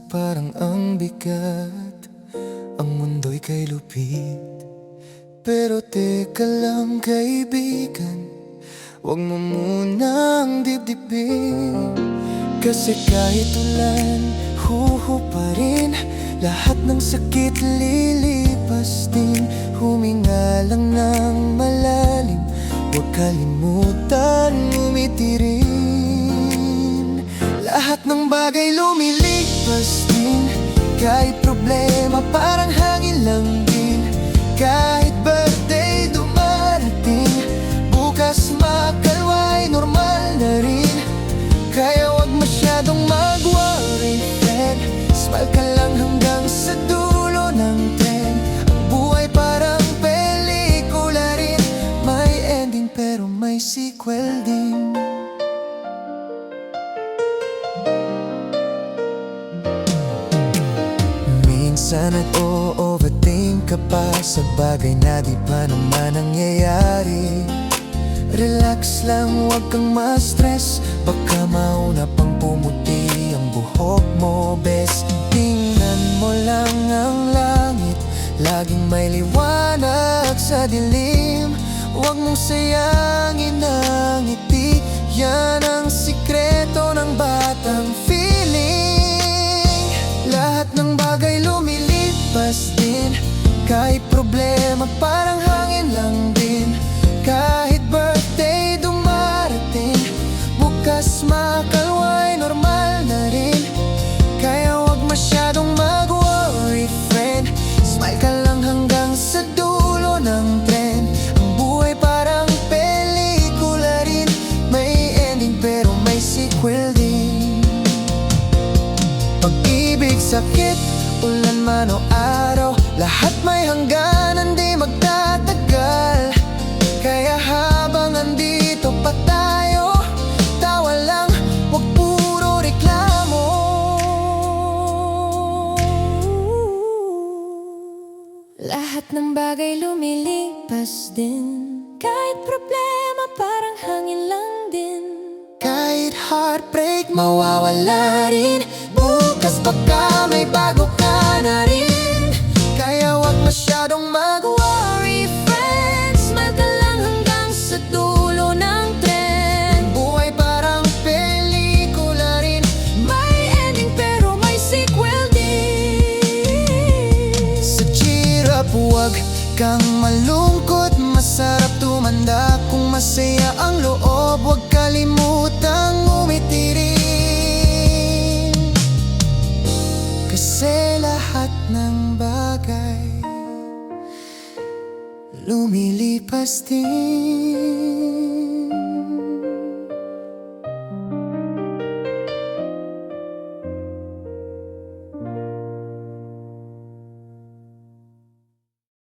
parang ang bigat, ang mundo'y kay lupit. Pero teka lang kaibigan, huwag mo munang dibdibin. Kasi kahit ulan, huhu pa rin, lahat ng sakit lilipas din. Huminga lang ng malalim, huwag kalimutan ngumiti rin. Lahat ng bagay lumilipas din, kahit problema parang hangin lang din. Kahit birthday dumarating, bukas makalway normal na rin. Kaya wag masyadong mag-worry, friend. Smile ka lang hanggang sa dulo ng tren. Ang buhay parang pelikula rin, may ending pero may sequel din. Minsan nag-o-overthink ka pa sa bagay na di pa naman nangyayari. Relax lang, huwag kang ma-stress, baka mauna pang pumuti ang buhok mo, bes. Tingnan mo lang ang langit, laging may liwanag sa dilim. Huwag mong sayangin ang ngiti, yan ang sikreto ng batang feeling. Lahat ng bagay lumilipas din, kahit problema parang hangin lang din. Kahit birthday dumarating, bukas makalway normal na rin. Kaya wag masyadong mag-worry, friend. Smile ka lang hanggang sa dulo ng tren. Ang buhay parang pelikula rin, may ending pero may sequel din. Pag-ibig, sakit, ulan man o araw, lahat may hangganan, di magtatagal. Kaya habang andito pa tayo, tawa lang, wag puro reklamo. Lahat ng bagay lumilipas din, kahit problema parang hangin lang din. Kahit heartbreak mawawala rin, bukas baka may bago ka na rin. Kaya wag masyadong mag-worry, friend. Smile ka lang hanggang sa dulo ng tren. Buhay parang pelikula rin, may ending pero may sequel din. Sa cheer up, huwag kang malungkot, masarap tumanda kung masaya ang loob. Huwag kalimutang ngumiti rin, kasi lahat ng bagay lumilipas din.